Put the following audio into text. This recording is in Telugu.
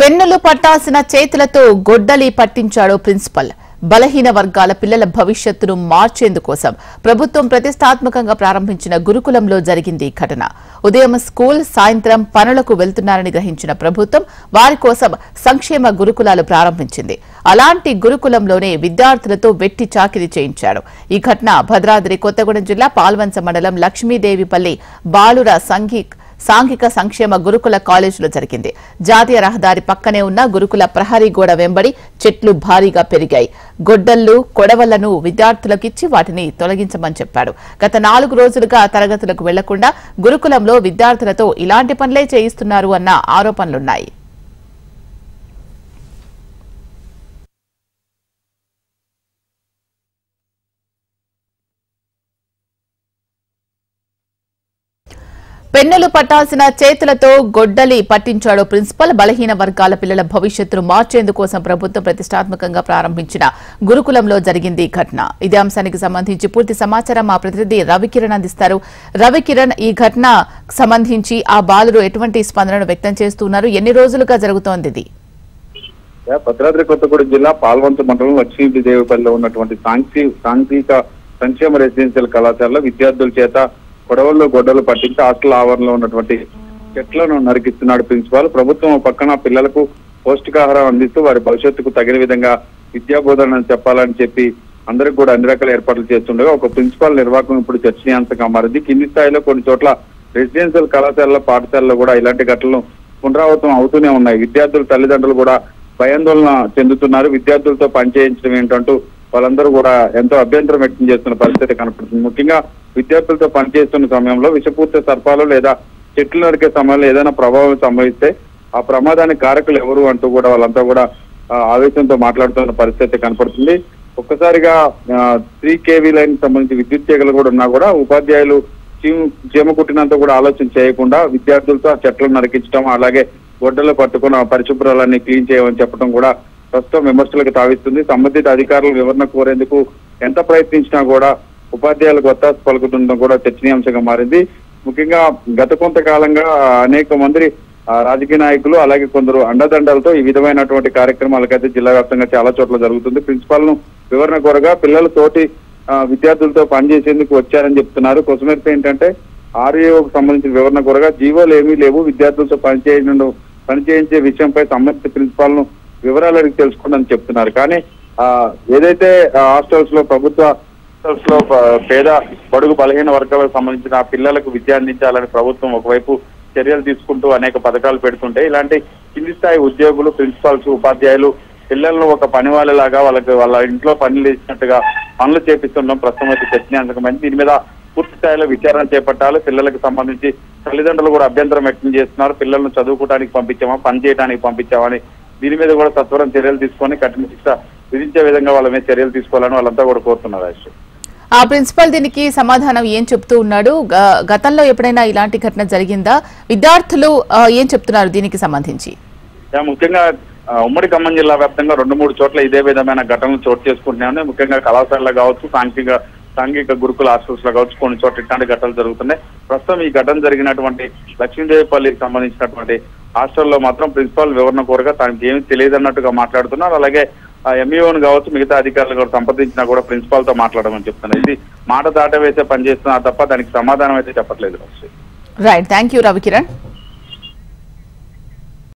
పెన్నులు పట్టాల్సిన చేతులతో గొడ్డలి పట్టించాడు ప్రిన్సిపల్. బలహీన వర్గాల పిల్లల భవిష్యత్తును మార్చేందుకోసం ప్రభుత్వం ప్రతిష్టాత్మకంగా ప్రారంభించిన గురుకులంలో జరిగింది ఈ ఘటన. ఉదయం స్కూల్, సాయంత్రం పనులకు వెళ్తున్నారని గ్రహించిన ప్రభుత్వం వారి కోసం సంక్షేమ గురుకులాలు ప్రారంభించింది. అలాంటి గురుకులంలోనే విద్యార్థులతో వెట్టి చాకిరీ చేయించాడు. ఈ ఘటన భద్రాద్రి కొత్తగూడెం జిల్లా పాల్వంచ మండలం లక్ష్మీదేవిపల్లి బాలుర సాంఘిక సంక్షేమ గురుకుల కాలేజీలో జరిగింది. జాతీయ రహదారి పక్కనే ఉన్న గురుకుల ప్రహరీ గోడ వెంబడి చెట్లు భారీగా పెరిగాయి. గొడ్డళ్లు, కొడవళ్లను విద్యార్థులకిచ్చి వాటిని తొలగించమని చెప్పాడు. గత 4 రోజులుగా తరగతులకు వెళ్లకుండా గురుకులంలో విద్యార్థులతో ఇలాంటి పనులే చేయిస్తున్నారు అన్న ఆరోపణలున్నాయి. పెన్నులు పట్టాల్సిన చేతులతో గొడ్డలి పట్టించాడు ప్రిన్సిపల్. బలహీన వర్గాల పిల్లల భవిష్యత్తును మార్చేందుకోసం ప్రభుత్వం ప్రతిష్టాత్మకంగా ప్రారంభించిన గురుకులంలో జరిగింది ఈ ఘటన. ఇదే అంశానికి సంబంధించి పూర్తి సమాచారం మా ప్రతినిధి రవికిరణ్ అందిస్తారు. రవికిరణ్, ఈ ఘటన సంబంధించి ఆ బాలురు ఎటువంటి స్పందనను వ్యక్తం చేస్తున్నారు? ఎన్ని రోజులుగా జరుగుతోంది ఇది? భద్రాద్రి కొత్తగూడెం జిల్లా పాల్వంచ మండలం లక్ష్మీదేవిపల్లిలో ఉన్నటువంటి సాంఘిక సంక్షేమ రెసిడెన్షియల్ కళాశాలలో విద్యార్థుల చేత గొడవల్లో గొడ్డలు పట్టించి హాస్టల్ ఆవరణలో ఉన్నటువంటి చెట్లను నరికిస్తున్నాడు ప్రిన్సిపాల్. ప్రభుత్వం పక్కన పిల్లలకు పౌష్టికాహారం అందిస్తూ వారి భవిష్యత్తుకు తగిన విధంగా విద్యా బోధన చెప్పాలని చెప్పి అందరికి కూడా అన్ని రకాల ఏర్పాట్లు చేస్తుండగా ఒక ప్రిన్సిపాల్ నిర్వాహకం ఇప్పుడు చర్చనీయాంశంగా మారింది. కింది స్థాయిలో కొన్ని చోట్ల రెసిడెన్షియల్ కళాశాలలో, పాఠశాలలో కూడా ఇలాంటి ఘటనలు పునరావృతం అవుతూనే ఉన్నాయి. విద్యార్థుల తల్లిదండ్రులు కూడా భయాందోళన చెందుతున్నారు. విద్యార్థులతో పనిచేయించడం ఏంటంటూ వాళ్ళందరూ కూడా ఎంతో అభ్యంతరం వ్యక్తం చేస్తున్న పరిస్థితి కనపడుతుంది. ముఖ్యంగా విద్యార్థులతో పనిచేస్తున్న సమయంలో విషపూరిత సర్పాలు లేదా చెట్లు నరికే సమయంలో ఏదైనా ప్రభావం సంభవిస్తే ఆ ప్రమాదానికి కారకులు ఎవరు అంటూ కూడా వాళ్ళంతా కూడా ఆవేశంతో మాట్లాడుతున్న పరిస్థితి కనపడుతుంది. ఒక్కసారిగా 3 kV లైన్ సంబంధించి విద్యుత్ తీగలు కూడా ఉన్నా కూడా ఉపాధ్యాయులు చీమ కుట్టినంత కూడా ఆలోచన చేయకుండా విద్యార్థులతో చెట్లను నరికించడం, అలాగే గొడ్డలు పట్టుకున్న పరిశుభ్రాలన్నీ క్లీన్ చేయమని చెప్పడం కూడా ప్రస్తుతం విమర్శలకు తావిస్తుంది. సంబంధిత అధికారులు వివరణ కోరేందుకు ఎంత ప్రయత్నించినా కూడా ఉపాధ్యాయులకు ఒత్తాసు పలుకుతుండడం కూడా చర్చనీయాంశంగా మారింది. ముఖ్యంగా గత కొంతకాలంగా అనేక మంది రాజకీయ నాయకులు అలాగే కొందరు అండదండలతో ఈ విధమైనటువంటి కార్యక్రమాలకైతే జిల్లా వ్యాప్తంగా చాలా చోట్ల జరుగుతుంది. ప్రిన్సిపాల్ ను వివరణ కోరగా పిల్లలు తోటి విద్యార్థులతో పనిచేసేందుకు వచ్చారని చెప్తున్నారు. కొసమెరుపు ఏంటంటే ఆర్ఏఓకు సంబంధించిన వివరణ కోరగా జీవోలు ఏమీ లేవు, విద్యార్థులతో పనిచేయించే విషయంపై సంబంధిత ప్రిన్సిపాల్ ను వివరాలు అడిగి తెలుసుకోండి చెప్తున్నారు. కానీ ఏదైతే హాస్టల్స్ లో ప్రభుత్వ హాస్టల్స్ లో పేద బడుగు బలహీన వర్గాలకు సంబంధించిన పిల్లలకు విద్య అందించాలని ప్రభుత్వం ఒకవైపు చర్యలు తీసుకుంటూ అనేక పథకాలు పెడుతుంటే ఇలాంటి కింది స్థాయి ఉద్యోగులు, ప్రిన్సిపాల్స్, ఉపాధ్యాయులు పిల్లలను ఒక పని వాళ్ళలాగా వాళ్ళ ఇంట్లో పనులు ఇచ్చినట్టుగా పనులు చేపిస్తుండడం ప్రస్తుతం అయితే చర్చనీయాంశమైంది. దీని మీద పూర్తి స్థాయిలో విచారణ చేపట్టాలి. పిల్లలకు సంబంధించి తల్లిదండ్రులు కూడా అభ్యంతరం వ్యక్తం చేస్తున్నారు. పిల్లలను చదువుకోవడానికి పంపించామా, పని చేయడానికి పంపించామని దీని మీద కూడా సత్వరం చర్యలు తీసుకొని కఠిన శిక్ష విధించే విధంగా వాళ్ళ మీద చర్యలు తీసుకోవాలని వాళ్ళంతా కూడా కోరుతున్నారు. ఆ ప్రిన్సిపల్ దీనికి సమాధానం ఏం చెప్తూ ఉన్నాడు? గతంలో ఎప్పుడైనా ఇలాంటి ఘటన జరిగిందా? విద్యార్థులు ఏం చెప్తున్నారు దీనికి సంబంధించి? ముఖ్యంగా ఉమ్మడి ఖమ్మం జిల్లా వ్యాప్తంగా 2-3 చోట్ల ఇదే విధమైన ఘటనలు చోటు చేసుకుంటున్నాయి. ముఖ్యంగా కళాశాలలో కావచ్చు, సాంఘిక గురుకుల హాస్టల్స్ లో కావచ్చు, కొన్ని చోట్ల ఇట్లాంటి ఘటనలు జరుగుతున్నాయి. ప్రస్తుతం ఈ ఘటన జరిగినటువంటి లక్ష్మీదేవిపల్లికి సంబంధించినటువంటి హాస్టల్లో మాత్రం ప్రిన్సిపాల్ వివరణ కోరగా తనకి ఏమీ తెలియదన్నట్టుగా మాట్లాడుతున్నారు. అలాగే ఎంఈఓను కావచ్చు, మిగతా అధికారులు కూడా సంప్రదించినా కూడా ప్రిన్సిపాల్ తో మాట్లాడమని చెప్తున్నారు. ఇది మాట దాట వేసే పని చేస్తున్నారు తప్ప దానికి సమాధానం అయితే చెప్పట్లేదు. Right, thank you Ravikiran.